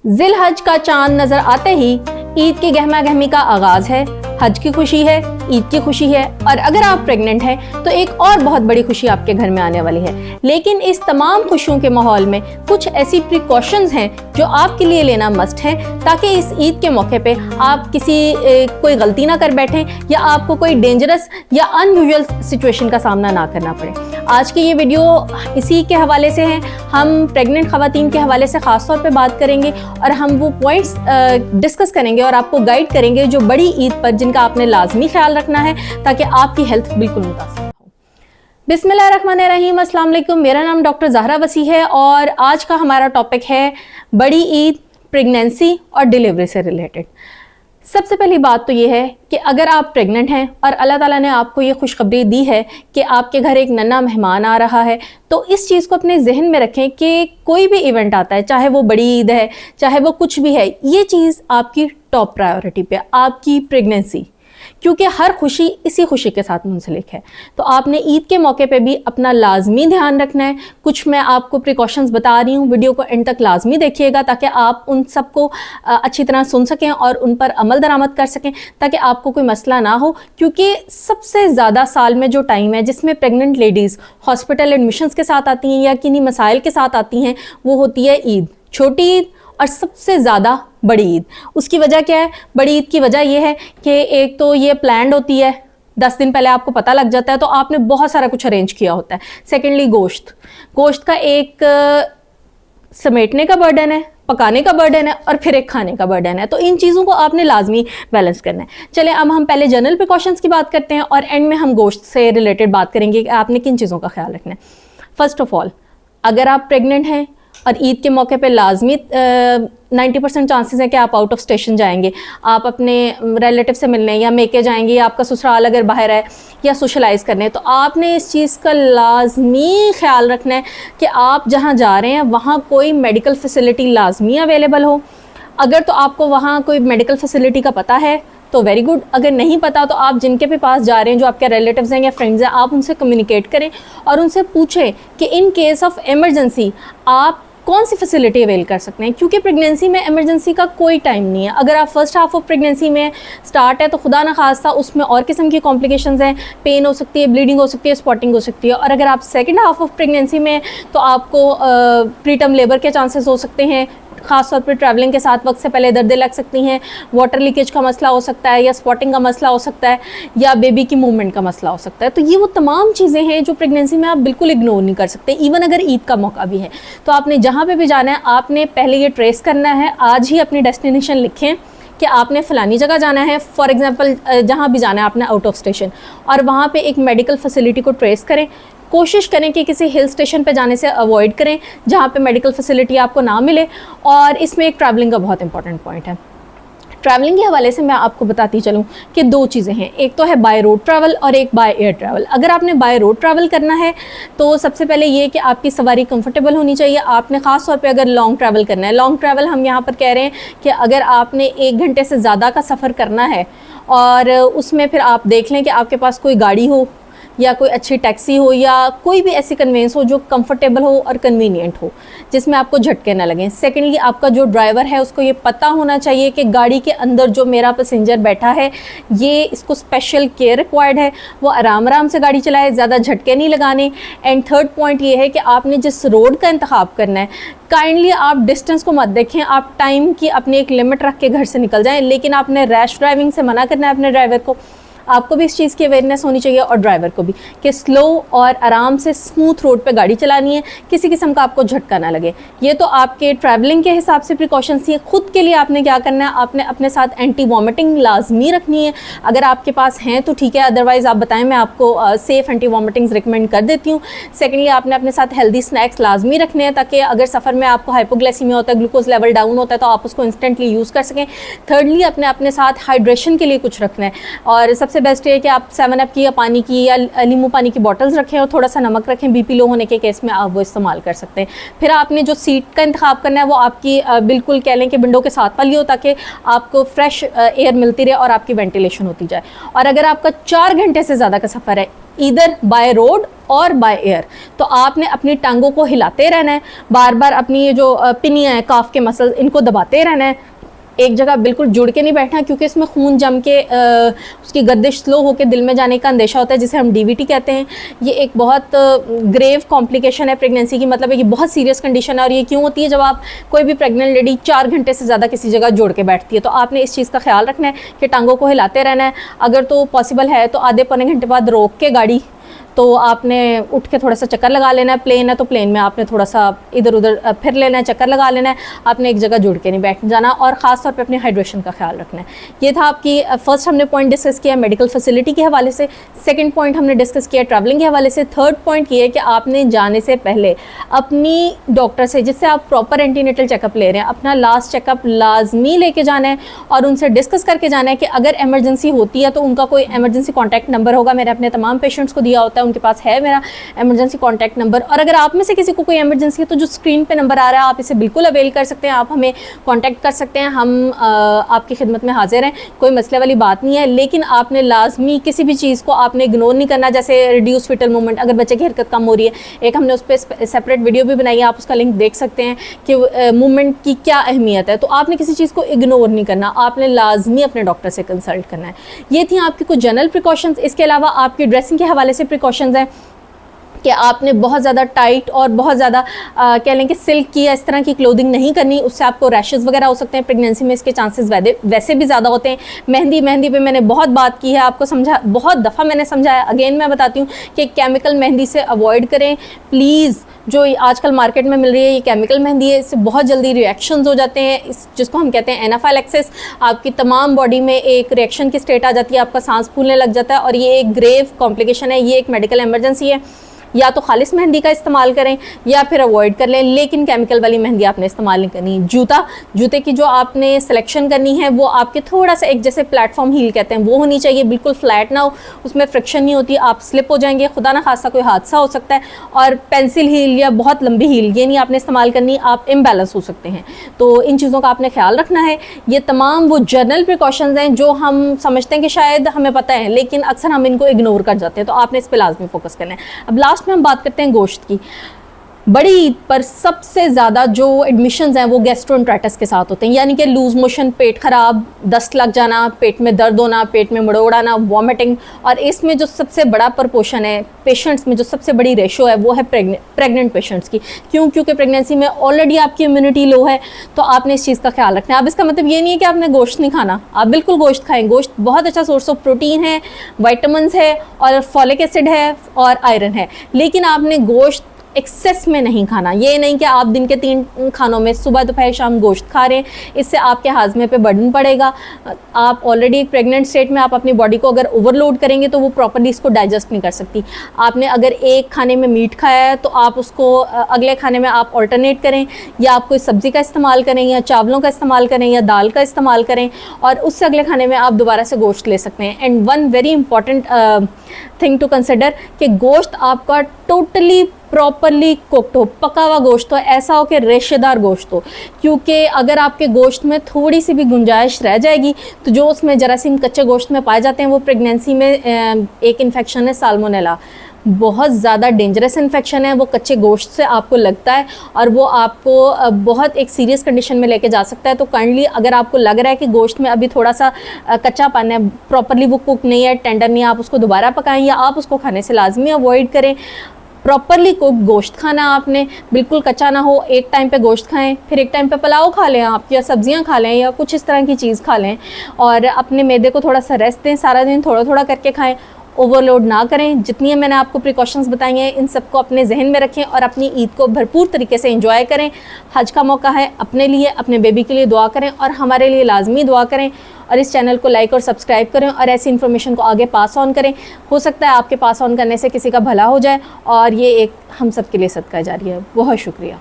जिल हज का चांद नजर आते ही ईद की गहमा गहमी का आगाज है। हज की खुशी है, ईद की खुशी है, और अगर आप प्रेग्नेंट हैं तो एक और बहुत बड़ी खुशी आपके घर में आने वाली है। लेकिन इस तमाम खुशियों के माहौल में कुछ ऐसी प्रिकॉशंस हैं जो आपके लिए लेना मस्ट है, ताकि इस ईद के मौके पे आप कोई गलती ना कर बैठें या आपको कोई डेंजरस या अनयूजुअल सिचुएशन का सामना ना करना पड़े। आज की ये वीडियो इसी के हवाले से है। हम प्रेग्नेंट खवातीन के हवाले से खास तौर पे बात करेंगे और हम वो पॉइंट्स डिस्कस करेंगे और आपको गाइड करेंगे जो बड़ी ईद पर जिनका आपने लाजमी ख्याल रखना है ताकि आपकी हेल्थ बिल्कुल मुतासिर हो। बिस्मिल्लाहिर्रहमानिर्रहीम, अस्सलाम वालेकुम। मेरा नाम डॉक्टर ज़हरा वसी है और आज का हमारा टॉपिक है बड़ी ईद, प्रेगनेंसी और डिलीवरी से रिलेटेड। सबसे पहली बात तो ये है कि अगर आप प्रेग्नेंट हैं और अल्लाह ताला ने आपको ये खुशखबरी दी है कि आपके घर एक नन्हा मेहमान आ रहा है, तो इस चीज़ को अपने जहन में रखें कि कोई भी इवेंट आता है, चाहे वो बड़ी ईद है, चाहे वो कुछ भी है, ये चीज़ आपकी टॉप प्रायोरिटी पे, आपकी प्रेगनेंसी, क्योंकि हर खुशी इसी खुशी के साथ मुंसलिक है। तो आपने ईद के मौके पे भी अपना लाजमी ध्यान रखना है। कुछ मैं आपको प्रिकॉशंस बता रही हूँ, वीडियो को एंड तक लाजमी देखिएगा ताकि आप उन सबको अच्छी तरह सुन सकें और उन पर अमल दरामद कर सकें, ताकि आपको कोई मसला ना हो। क्योंकि सबसे ज़्यादा साल में जो टाइम है जिसमें प्रेग्नेंट लेडीज़ हॉस्पिटल एडमिशन्स के साथ आती हैं या किन्हीं मसाइल के साथ आती हैं, वो होती है ईद, छोटी ईद और सबसे ज़्यादा बड़ी ईद। उसकी वजह क्या है? बड़ी ईद की वजह यह है कि एक तो ये प्लान्ड होती है, 10 दिन पहले आपको पता लग जाता है, तो आपने बहुत सारा कुछ अरेंज किया होता है। सेकेंडली गोश्त का एक समेटने का बर्डन है, पकाने का बर्डन है और फिर एक खाने का बर्डन है। तो इन चीज़ों को आपने लाजमी बैलेंस करना है। चले अब हम पहले जनरल प्रिकॉशंस की बात करते हैं और एंड में हम गोश्त से रिलेटेड बात करेंगे कि आपने किन चीज़ों का ख्याल रखना है। फर्स्ट ऑफ ऑल, अगर आप प्रेग्नेंट हैं और ईद के मौके पे लाजमी 90% चांसेस है कि आप आउट ऑफ स्टेशन जाएंगे, आप अपने रिलेटिव से मिलने या मेके जाएंगे, या आपका ससुराल अगर बाहर है या सोशलाइज करने, तो आपने इस चीज़ का लाजमी ख्याल रखना है कि आप जहां जा रहे हैं वहां कोई मेडिकल फैसिलिटी लाजमी अवेलेबल हो। अगर तो आपको वहाँ कोई मेडिकल फैसिलिटी का पता है तो वेरी गुड, अगर नहीं पता तो आप जिनके भी पास जा रहे हैं, जो आपके रिलेटिव्स हैं या फ्रेंड्स हैं, आप उनसे कम्युनिकेट करें और उनसे पूछें कि इन केस ऑफ इमरजेंसी आप कौन सी फैसिलिटी अवेल कर सकते हैं। क्योंकि प्रेगनेंसी में इमरजेंसी का कोई टाइम नहीं है। अगर आप फर्स्ट हाफ ऑफ प्रेगनेंसी में स्टार्ट है तो खुदा न खास्ता उसमें और किस्म की कॉम्प्लिकेशंस हैं, पेन हो सकती है, ब्लीडिंग हो सकती है, स्पॉटिंग हो सकती है। और अगर आप सेकंड हाफ ऑफ प्रेगनेंसी में तो आपको प्रीटर्म लेबर के चांसेस हो सकते हैं, ख़ास तौर पर ट्रैवलिंग के साथ वक्त से पहले दर्दें लग सकती हैं, वाटर लीकेज का मसला हो सकता है, या स्पॉटिंग का मसला हो सकता है, या बेबी की मूवमेंट का मसला हो सकता है। तो ये वो तमाम चीज़ें हैं जो प्रेगनेंसी में आप बिल्कुल इग्नोर नहीं कर सकते। इवन अगर ईद का मौका भी है तो आपने जहाँ पे भी जाना है, आपने पहले ये ट्रेस करना है। आज ही अपनी डेस्टिनेशन लिखें कि आपने फ़लानी जगह जाना है, फॉर एग्जांपल जहाँ भी जाना है आपने आउट ऑफ स्टेशन, और वहाँ पे एक मेडिकल फैसिलिटी को ट्रेस करें। कोशिश करें कि किसी हिल स्टेशन पे जाने से अवॉइड करें जहाँ पे मेडिकल फैसिलिटी आपको ना मिले। और इसमें एक ट्रैवलिंग का बहुत इंपॉर्टेंट पॉइंट है। ट्रैवलिंग के हवाले से मैं आपको बताती चलूँ कि दो चीज़ें हैं, एक तो है बाय रोड ट्रैवल और एक बाय एयर ट्रैवल। अगर आपने बाय रोड ट्रैवल करना है तो सबसे पहले ये कि आपकी सवारी कंफर्टेबल होनी चाहिए। आपने ख़ास तौर पे अगर लॉन्ग ट्रैवल करना है, लॉन्ग ट्रैवल हम यहाँ पर कह रहे हैं कि अगर आपने 1 घंटे से ज़्यादा का सफ़र करना है और उसमें फिर आप देख लें कि आपके पास कोई गाड़ी हो या कोई अच्छी टैक्सी हो या कोई भी ऐसी कन्वेंस हो जो कंफर्टेबल हो और कन्वीनियंट हो, जिसमें आपको झटके ना लगें। सेकेंडली, आपका जो ड्राइवर है उसको ये पता होना चाहिए कि गाड़ी के अंदर जो मेरा पैसेंजर बैठा है ये इसको स्पेशल केयर रिक्वायर्ड है, वो आराम आराम से गाड़ी चलाए, ज़्यादा झटके नहीं लगाने। एंड थर्ड पॉइंट ये है कि आपने जिस रोड का इंतखाब करना है, काइंडली आप डिस्टेंस को मत देखें, आप टाइम की अपनी एक लिमिट रख के घर से निकल जाएँ। लेकिन आपने रैश ड्राइविंग से मना करना है अपने ड्राइवर को। आपको भी इस चीज़ की अवेयरनेस होनी चाहिए और ड्राइवर को भी, कि स्लो और आराम से स्मूथ रोड पे गाड़ी चलानी है, किसी किस्म का आपको झटका ना लगे। ये तो आपके ट्रैवलिंग के हिसाब से प्रिकॉशंस हैं। खुद के लिए आपने क्या करना है, आपने अपने साथ एंटी वॉमिटिंग लाजमी रखनी है। अगर आपके पास हैं तो ठीक है, अदरवाइज़ आप बताएं, मैं आपको सेफ़ एंटी वॉमिटिंग्स रिकमेंड कर देती हूँ। सेकेंडली, आपने अपने साथ हेल्दी स्नैक्स लाजमी रखने हैं ताकि अगर सफ़र में आपको हाइपोग्लाइसीमिया होता है, ग्लूकोज लेवल डाउन होता है, तो आप उसको इंस्टेंटली यूज़ कर सकें। थर्डली, अपने साथ हाइड्रेशन के लिए कुछ रखना है और सबसे बेस्ट है कि आप 7 अप की या पानी की या नींबू पानी की बॉटल्स रखें और थोड़ा सा नमक रखें। बीपी लो होने के केस में आप वो इस्तेमाल कर सकते हैं। फिर आपने जो सीट का इंतखाब करना है वो आपकी बिल्कुल कह लें कि विंडो के साथ वाली हो, ताकि आपको फ्रेश एयर मिलती रहे और आपकी वेंटिलेशन होती जाए। और अगर आपका 4 घंटे से ज़्यादा का सफ़र है, ईदर बाय रोड और बाय एयर। तो आपने अपनी टांगों को हिलाते रहना है, बार बार अपनी ये जो पिनियाँ हैं, काफ के मसल, इनको दबाते रहना है, एक जगह बिल्कुल जुड़ के नहीं बैठना, क्योंकि इसमें खून जम के उसकी गर्दिश स्लो होकर दिल में जाने का अंदेशा होता है, जिसे हम डीवीटी कहते हैं। ये एक बहुत ग्रेव कॉम्प्लिकेशन है प्रेगनेंसी की, मतलब है कि बहुत सीरियस कंडीशन है। और ये क्यों होती है? जब आप कोई भी प्रेग्नेंट लेडी 4 घंटे से ज़्यादा किसी जगह जोड़ के बैठती है। तो आपने इस चीज़ का ख्याल रखना है कि टांगों को हिलाते रहना है। अगर तो पॉसिबल है तो आधे पौने घंटे बाद रोक के गाड़ी, तो आपने उठ के थोड़ा सा चक्कर लगा लेना है। प्लेन है तो प्लेन में आपने थोड़ा सा इधर उधर फिर लेना है, चक्कर लगा लेना है। आपने एक जगह जुड़ के नहीं बैठ जाना, और ख़ास तौर पे अपनी हाइड्रेशन का ख्याल रखना है। ये था आपकी फर्स्ट हमने पॉइंट डिस्कस किया मेडिकल फैसिलिटी के हवाले से। सेकंड पॉइंट हमने डिस्कस किया ट्रैवलिंग के हवाले से। थर्ड पॉइंट ये है कि आपने जाने से पहले अपनी डॉक्टर से, जिससे आप प्रॉपर एंटीनेटल चेकअप ले रहे हैं, अपना लास्ट चेकअप लाजमी लेके जाना है और उनसे डिस्कस करके जाना है कि अगर इमरजेंसी होती है तो उनका कोई इमरजेंसी कॉन्टैक्ट नंबर होगा। मैंने अपने तमाम पेशेंट्स को दिया होता है, उनके पास है मेरा इमरजेंसी कॉन्टैक्ट नंबर। और अगर आप में से किसी को कोई इमरजेंसी है तो जो स्क्रीन पे नंबर आ रहा है आप इसे बिल्कुल अवेल कर सकते हैं, आप हमें कॉन्टैक्ट कर सकते हैं, हम आपकी खिदमत में हाजिर हैं, कोई मसले वाली बात नहीं है। लेकिन आपने लाजमी किसी भी चीज़ को आपने इग्नोर नहीं करना, जैसे रिड्यूस फिटल मूवमेंट, अगर बच्चे की हरकत कम हो रही है, एक हमने उस पर सेपरेट वीडियो भी बनाई है, आप उसका लिंक देख सकते हैं कि मूवमेंट की क्या अहमियत है। तो आपने किसी चीज़ को इग्नोर नहीं करना, आपने लाजमी अपने डॉक्टर से कंसल्ट करना है। ये थी आपकी कुछ जनरल प्रिकॉशंस। इसके अलावा आपकी ड्रेसिंग के हवाले से प्रिकॉशंस हैं कि आपने बहुत ज़्यादा टाइट और बहुत ज़्यादा कह लें कि सिल्क की या इस तरह की क्लोथिंग नहीं करनी, उससे आपको रैशेज़ वगैरह हो सकते हैं। प्रेगनेंसी में इसके चांसेस वैसे भी ज़्यादा होते हैं। मेहंदी पे मैंने बहुत बात की है, आपको समझा, बहुत दफ़ा मैंने समझाया, अगेन मैं बताती हूँ कि केमिकल मेहंदी से अवॉइड करें प्लीज़। जो आजकल मार्केट में मिल रही है ये केमिकल मेहंदी है, इससे बहुत जल्दी रिएक्शंस हो जाते हैं, जिसको हम कहते हैं एनाफाइलैक्सिस। आपकी तमाम बॉडी में एक रिएक्शन की स्टेट आ जाती है, आपका सांस फूलने लग जाता है, और ये एक ग्रेव कॉम्प्लिकेशन है, ये एक मेडिकल इमरजेंसी है। या तो खालिस मेहंदी का इस्तेमाल करें या फिर अवॉइड कर लें, लेकिन केमिकल वाली मेहंदी आपने इस्तेमाल नहीं करनी। जूते की जो आपने सिलेक्शन करनी है वो आपके थोड़ा सा एक, जैसे प्लेटफॉर्म हील कहते हैं, वो होनी चाहिए, बिल्कुल फ्लैट ना हो, उसमें फ्रिक्शन नहीं होती, आप स्लिप हो जाएंगे, खुदा ना खासा कोई हादसा हो सकता है। और पेंसिल हील या बहुत लंबी हील ये नहीं आपने इस्तेमाल करनी, आप इम्बैलेंस हो सकते हैं। तो इन चीज़ों का आपने ख्याल रखना है। ये तमाम वो जनरल प्रिकॉशंस हैं जो हम समझते हैं कि शायद हमें पता है, लेकिन अक्सर हम इनको इग्नोर कर जाते हैं, तो आपने इस पर लाजमी फोकस करना है। अब लास्ट में हम बात करते हैं गोश्त की। बड़ी ईद पर सबसे ज़्यादा जो एडमिशन्स हैं वो गैस्ट्रोएंटेराइटिस के साथ होते हैं, यानी कि लूज़ मोशन, पेट ख़राब, दस्त लग जाना, पेट में दर्द होना, पेट में मड़ोड़ आना, वॉमिटिंग। और इसमें जो सबसे बड़ा प्रपोर्शन है पेशेंट्स में, जो सबसे बड़ी रेशो है वो है प्रेग्नेंट पेशेंट्स की। क्यों? क्योंकि प्रेगनेंसी में ऑलरेडी आपकी इम्यूनिटी लो है, तो आपने इस चीज़ का ख्याल रखना है। अब इसका मतलब ये नहीं है कि आपने गोश्त नहीं खाना, आप बिल्कुल गोश्त खाएँ। गोश्त बहुत अच्छा सोर्स ऑफ प्रोटीन है, वाइटामिन है और फॉलिक एसिड है और आयरन है, लेकिन आपने गोश्त एक्सेस में नहीं खाना। ये नहीं कि आप दिन के 3 खानों में सुबह दोपहर शाम गोश्त खा रहे हैं, इससे आपके हाजमे पे बर्डन पड़ेगा। आप ऑलरेडी एक प्रेग्नेंट स्टेट में आप अपनी बॉडी को अगर ओवरलोड करेंगे तो वो प्रॉपर्ली इसको डाइजेस्ट नहीं कर सकती। आपने अगर एक खाने में मीट खाया है तो आप उसको अगले खाने में आप ऑल्टरनेट करें, या आप कोई सब्ज़ी का इस्तेमाल करें, या चावलों का इस्तेमाल करें, या दाल का इस्तेमाल करें, और उससे अगले खाने में आप दोबारा से गोश्त ले सकते हैं। And one very important thing to consider कि गोश्त आपका टोटली प्रॉपरली कुक्ड हो, पका हुआ गोश्त हो, ऐसा हो कि रेशेदार गोश्त हो। क्योंकि अगर आपके गोश्त में थोड़ी सी भी गुंजाइश रह जाएगी तो जो उसमें जरासीम कच्चे गोश्त में पाए जाते हैं वो प्रेगनेंसी में एक इन्फेक्शन है साल्मोनेला, बहुत ज़्यादा डेंजरस इन्फेक्शन है। वो कच्चे गोश्त से आपको लगता है और वो आपको बहुत एक सीरियस कंडीशन में लेके जा सकता है। तो काइंडली अगर आपको लग रहा है कि गोश्त में अभी थोड़ा सा कच्चापन है, प्रॉपरली वो कुक नहीं है, टेंडर नहीं है, आप उसको दोबारा पकाएं या आप उसको खाने से लाजमी अवॉइड करें। प्रॉपरली कुक गोश्त खाना आपने, बिल्कुल कच्चा ना हो। एक टाइम पे गोश्त खाएं, फिर एक टाइम पे पुलाव खा लें आप, या सब्जियां खा लें, या कुछ इस तरह की चीज़ खा लें, और अपने मैदे को थोड़ा सा रेस्ट दें। सारा दिन थोड़ा थोड़ा करके खाएं, ओवरलोड ना करें। जितनी मैंने आपको प्रिकॉशंस बताई हैं इन सबको अपने जहन में रखें और अपनी ईद को भरपूर तरीके से एंजॉय करें। हज का मौका है, अपने लिए, अपने बेबी के लिए दुआ करें और हमारे लिए लाजमी दुआ करें, और इस चैनल को लाइक और सब्सक्राइब करें और ऐसी इन्फॉर्मेशन को आगे पास ऑन करें। हो सकता है आपके पास ऑन करने से किसी का भला हो जाए और ये एक हम सब के लिए सदका जारी है। बहुत शुक्रिया।